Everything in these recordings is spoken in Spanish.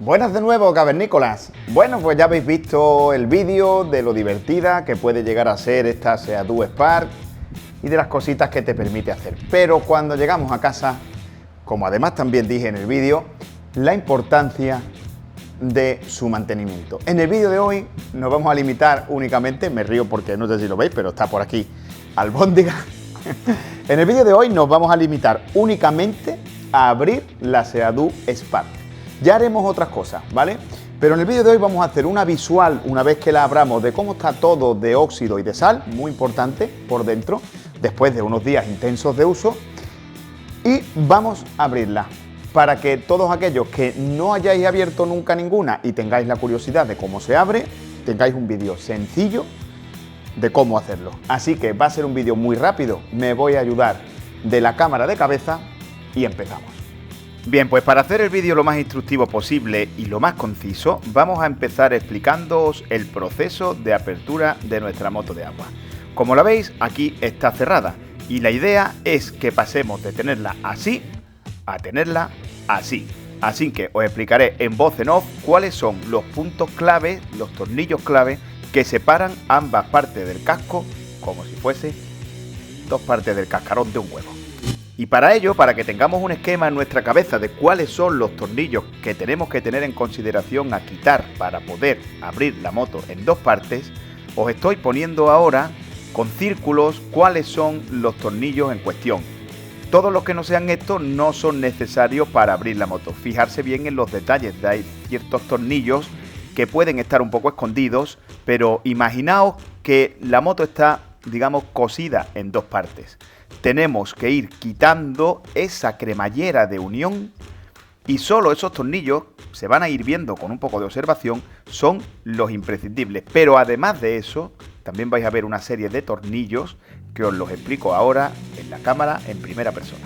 Buenas de nuevo, cavernícolas. Bueno, pues ya habéis visto el vídeo de lo divertida que puede llegar a ser esta Seadu Spark y de las cositas que te permite hacer. Pero cuando llegamos a casa, como además también dije en el vídeo, la importancia de su mantenimiento. En el vídeo de hoy nos vamos a limitar únicamente, me río porque no sé si lo veis, pero está por aquí Albóndiga. En el vídeo de hoy nos vamos a limitar únicamente a abrir la Seadu Spark. Ya haremos otras cosas, ¿vale? Pero en el vídeo de hoy vamos a hacer una visual, una vez que la abramos, de cómo está todo de óxido y de sal, muy importante, por dentro, después de unos días intensos de uso. Y vamos a abrirla, para que todos aquellos que no hayáis abierto nunca ninguna y tengáis la curiosidad de cómo se abre, tengáis un vídeo sencillo de cómo hacerlo. Así que va a ser un vídeo muy rápido, me voy a ayudar de la cámara de cabeza y empezamos. Bien, pues para hacer el vídeo lo más instructivo posible y lo más conciso, vamos a empezar explicándoos el proceso de apertura de nuestra moto de agua. Como la veis, aquí está cerrada y la idea es que pasemos de tenerla así a tenerla así. Así que os explicaré en voz en off cuáles son los puntos clave, los tornillos clave que separan ambas partes del casco como si fuese dos partes del cascarón de un huevo. Y para ello, para que tengamos un esquema en nuestra cabeza de cuáles son los tornillos que tenemos que tener en consideración a quitar para poder abrir la moto en dos partes, os estoy poniendo ahora con círculos cuáles son los tornillos en cuestión. Todos los que no sean estos no son necesarios para abrir la moto. Fijarse bien en los detalles, hay ciertos tornillos que pueden estar un poco escondidos, pero imaginaos que la moto está, digamos, cosida en dos partes. Tenemos que ir quitando esa cremallera de unión y solo esos tornillos, se van a ir viendo con un poco de observación, son los imprescindibles. Pero además de eso, también vais a ver una serie de tornillos que os los explico ahora en la cámara en primera persona.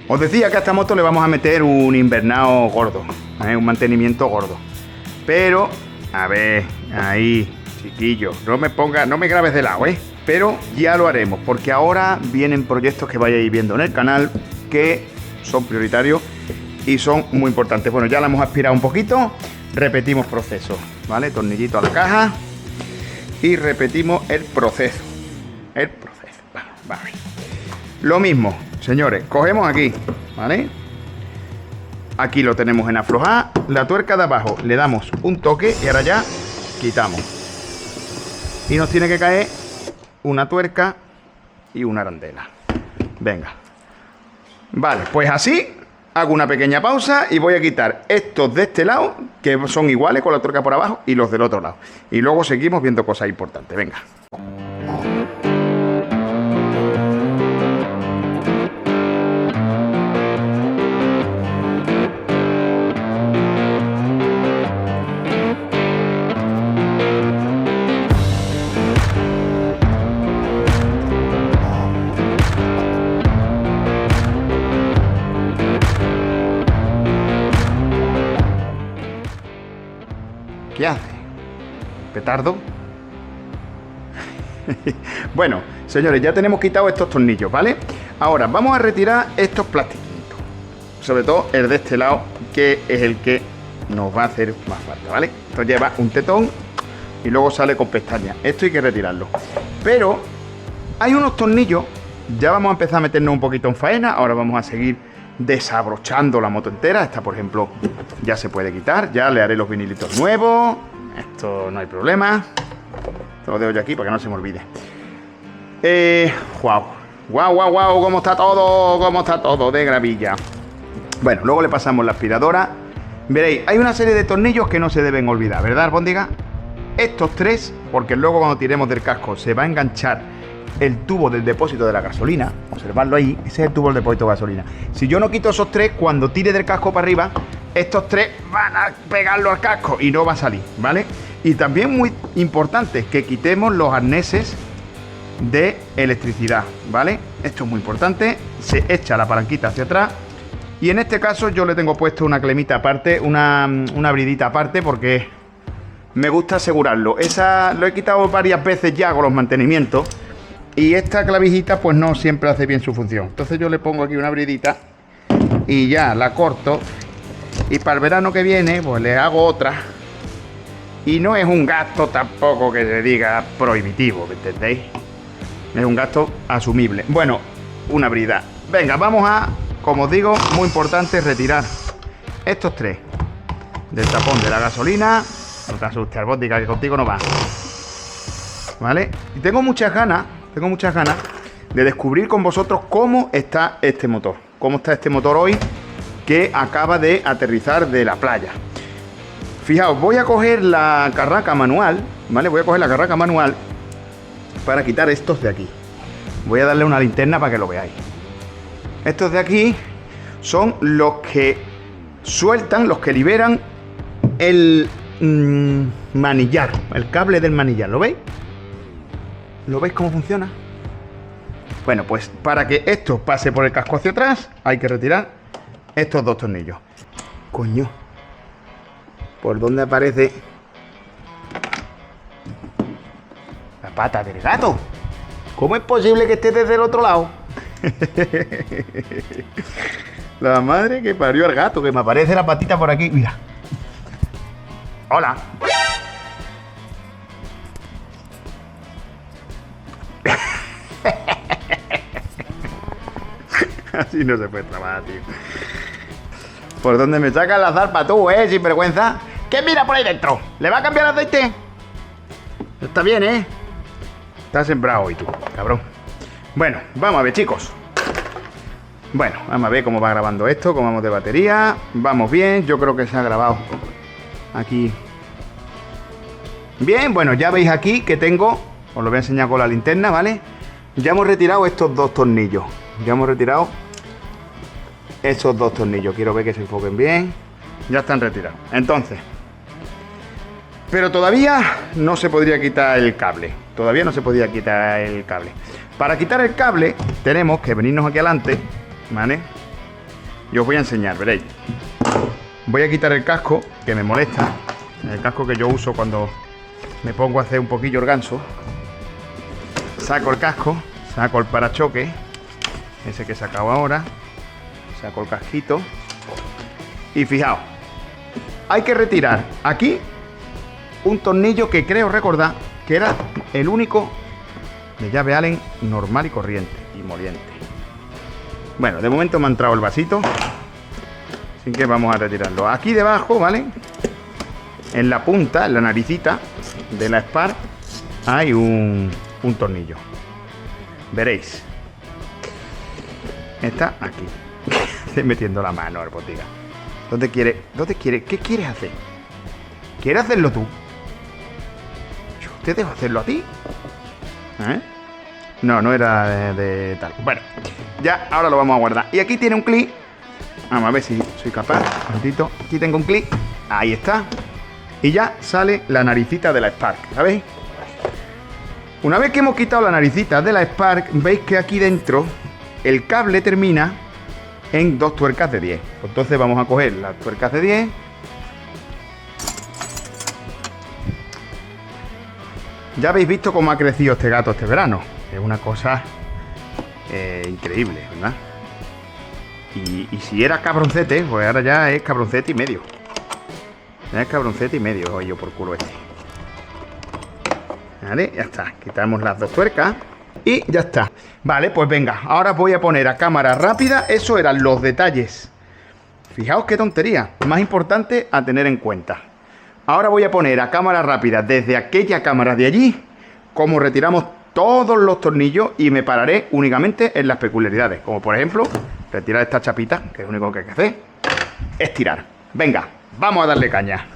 Os decía que a esta moto le vamos a meter un invernado gordo, un mantenimiento gordo. Pero, a ver, ahí, chiquillo, no me grabes de lado, pero ya lo haremos, porque ahora vienen proyectos que vayáis viendo en el canal que son prioritarios y son muy importantes. Bueno, ya la hemos aspirado un poquito, repetimos proceso, ¿vale? Tornillito a la caja y repetimos el proceso. Vale. Lo mismo, señores, cogemos aquí, ¿vale? Aquí lo tenemos en aflojar, la tuerca de abajo le damos un toque y ahora ya quitamos. Y nos tiene que caer una tuerca y una arandela. Venga. Vale, pues así hago una pequeña pausa y voy a quitar estos de este lado, que son iguales con la tuerca por abajo, y los del otro lado. Y luego seguimos viendo cosas importantes. Venga. ¿Qué hace? ¿Petardo? Bueno, señores, ya tenemos quitado estos tornillos, ¿vale? Ahora vamos a retirar estos plastiquitos, sobre todo el de este lado, que es el que nos va a hacer más falta, ¿vale? Esto lleva un tetón y luego sale con pestañas. Esto hay que retirarlo. Pero hay unos tornillos, ya vamos a empezar a meternos un poquito en faena. Ahora vamos a seguir desabrochando la moto entera. Esta, por ejemplo, ya se puede quitar. Ya le haré los vinilitos nuevos. Esto no hay problema. Esto lo dejo yo aquí para que no se me olvide. Wow, cómo está todo de gravilla. Bueno, luego le pasamos la aspiradora. Veréis, hay una serie de tornillos que no se deben olvidar, ¿verdad, Albóndiga? Estos tres, porque luego cuando tiremos del casco se va a enganchar el tubo del depósito de la gasolina. Observadlo ahí, ese es el tubo del depósito de gasolina. Si yo no quito esos tres, cuando tire del casco para arriba, estos tres van a pegarlo al casco y no va a salir, ¿vale? Y también muy importante que quitemos los arneses de electricidad, ¿vale? Esto es muy importante. Se echa la palanquita hacia atrás y en este caso yo le tengo puesto una clemita aparte, una abridita aparte, porque me gusta asegurarlo. Esa lo he quitado varias veces ya con los mantenimientos y esta clavijita pues no siempre hace bien su función. Entonces yo le pongo aquí una abridita y ya la corto Y para el verano que viene, pues le hago otra. Y no es un gasto tampoco que se diga prohibitivo, ¿me entendéis? Es un gasto asumible. Bueno, una brida. Venga, vamos a, como os digo, muy importante, retirar estos tres del tapón de la gasolina. No te asustes, Arbótica, que contigo no va. ¿Vale? Y tengo muchas ganas de descubrir con vosotros cómo está este motor. Cómo está este motor hoy que acaba de aterrizar de la playa. Fijaos, voy a coger la carraca manual, ¿vale? Voy a coger la carraca manual para quitar estos de aquí. Voy a darle una linterna para que lo veáis. Estos de aquí son los que sueltan, los que liberan el manillar, el cable del manillar. ¿Lo veis? ¿Lo veis cómo funciona? Bueno, pues para que esto pase por el casco hacia atrás, hay que retirar estos dos tornillos. Coño. ¿Por dónde aparece la pata del gato? ¿Cómo es posible que esté desde el otro lado? La madre que parió al gato, que me aparece la patita por aquí. Mira. Hola. Así no se puede trabajar, tío. ¿Por dónde me sacas la zarpa tú, sin vergüenza? ¿Qué mira por ahí dentro? ¿Le va a cambiar el aceite? Está bien, Estás sembrado hoy tú, cabrón. Bueno, vamos a ver, chicos. Bueno, vamos a ver cómo va grabando esto, cómo vamos de batería. Vamos bien, yo creo que se ha grabado aquí. Bien, bueno, ya veis aquí que tengo, os lo voy a enseñar con la linterna, ¿vale? Ya hemos retirado estos dos tornillos. Ya hemos retirado estos dos tornillos. Quiero ver que se enfoquen bien. Ya están retirados. Entonces, pero todavía no se podría quitar el cable. Todavía no se podía quitar el cable. Para quitar el cable tenemos que venirnos aquí adelante, ¿vale? Y os voy a enseñar, veréis. Voy a quitar el casco, que me molesta. El casco que yo uso cuando me pongo a hacer un poquillo el ganso. Saco el casco, saco el parachoque, ese que he sacado ahora. Saco el casquito. Y fijaos, hay que retirar aquí un tornillo que creo recordar que era el único de llave Allen normal y corriente y moliente. Bueno, de momento me ha entrado el vasito, así que vamos a retirarlo. Aquí debajo, ¿vale? En la punta, en la naricita de la Spark hay un tornillo. Veréis. Está aquí. Estoy metiendo la mano, Arbótica. ¿Dónde quiere? ¿Qué quieres hacer? ¿Quieres hacerlo tú? Yo te dejo hacerlo a ti. No, no era de tal. Bueno, ya, ahora lo vamos a guardar. Y aquí tiene un clic. Vamos a ver si soy capaz. Un momentito. Aquí tengo un clic. Ahí está. Y ya sale la naricita de la Spark. ¿Sabéis? Una vez que hemos quitado la naricita de la Spark, veis que aquí dentro el cable termina en dos tuercas de 10. Entonces vamos a coger las tuercas de 10. Ya habéis visto cómo ha crecido este gato este verano. Es una cosa increíble, ¿verdad? Y si era cabroncete, pues ahora ya es cabroncete y medio. Ya es cabroncete y medio, oye, yo por culo este. Vale, ya está. Quitamos las dos tuercas. Y ya está. Vale, pues venga, ahora voy a poner a cámara rápida. Eso eran los detalles. Fijaos qué tontería. Más importante a tener en cuenta. Ahora voy a poner a cámara rápida desde aquella cámara de allí cómo retiramos todos los tornillos y me pararé únicamente en las peculiaridades. Como por ejemplo, retirar esta chapita, que es lo único que hay que hacer. Estirar. Venga, vamos a darle caña.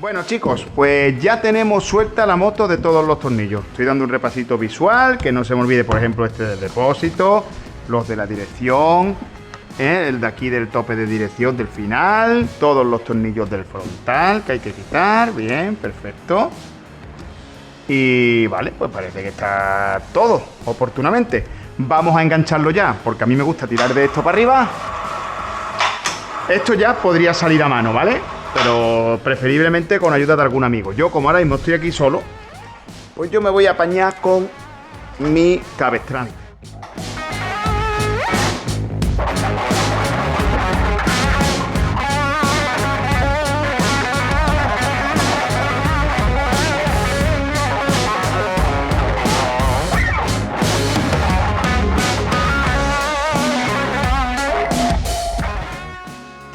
Bueno chicos, pues ya tenemos suelta la moto de todos los tornillos. Estoy dando un repasito visual, que no se me olvide, por ejemplo, este del depósito, los de la dirección, el de aquí del tope de dirección del final, todos los tornillos del frontal que hay que quitar, bien, perfecto. Y vale, pues parece que está todo oportunamente. Vamos a engancharlo ya, porque a mí me gusta tirar de esto para arriba. Esto ya podría salir a mano, ¿vale? Pero preferiblemente con ayuda de algún amigo. Yo, como ahora mismo estoy aquí solo, pues yo me voy a apañar con mi cabestrán.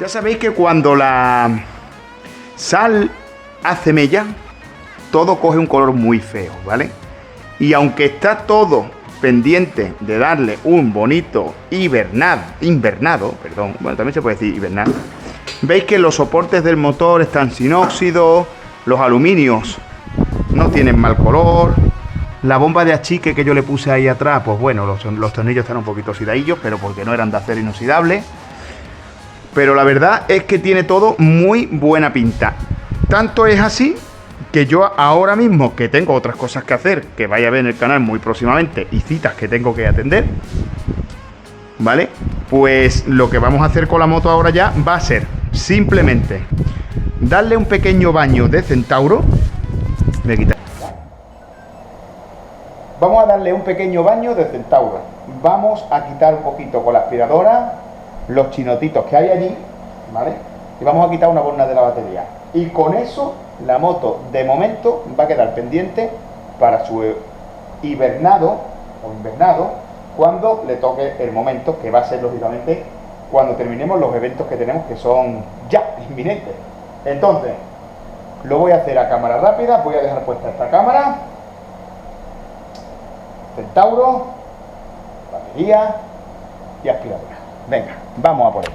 Ya sabéis que cuando la sal hace mella, todo coge un color muy feo, ¿vale? Y aunque está todo pendiente de darle un bonito invernado, perdón, bueno, también se puede decir hibernado, veis que los soportes del motor están sin óxido, los aluminios no tienen mal color, la bomba de achique que yo le puse ahí atrás, pues bueno, los tornillos están un poquito oxidadillos, pero porque no eran de acero inoxidable. Pero la verdad es que tiene todo muy buena pinta. Tanto es así que yo ahora mismo, que tengo otras cosas que hacer, que vais a ver en el canal muy próximamente, y citas que tengo que atender, ¿vale? Pues lo que vamos a hacer con la moto ahora ya va a ser simplemente darle un pequeño baño de Centauro. Voy a quitar. Vamos a darle un pequeño baño de Centauro. Vamos a quitar un poquito con la aspiradora los chinotitos que hay allí, ¿vale? Y vamos a quitar una borna de la batería. Y con eso, la moto, de momento, va a quedar pendiente para su hibernado, cuando le toque el momento, que va a ser, lógicamente, cuando terminemos los eventos que tenemos, que son ya inminentes. Entonces, lo voy a hacer a cámara rápida, voy a dejar puesta esta cámara, Centauro, batería y aspiradora. Venga, vamos a por ello.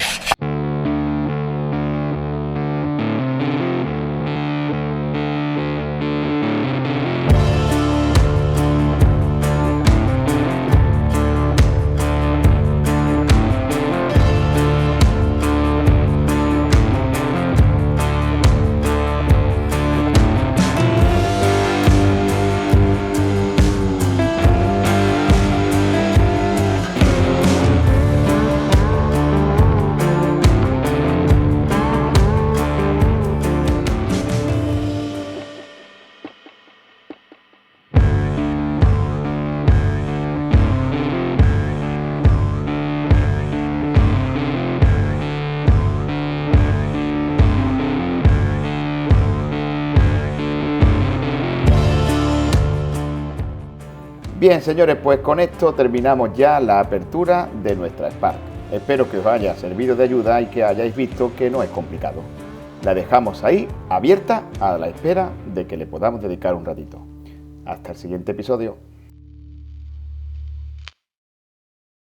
Bien, señores, pues con esto terminamos ya la apertura de nuestra Spark. Espero que os haya servido de ayuda y que hayáis visto que no es complicado. La dejamos ahí, abierta, a la espera de que le podamos dedicar un ratito. Hasta el siguiente episodio.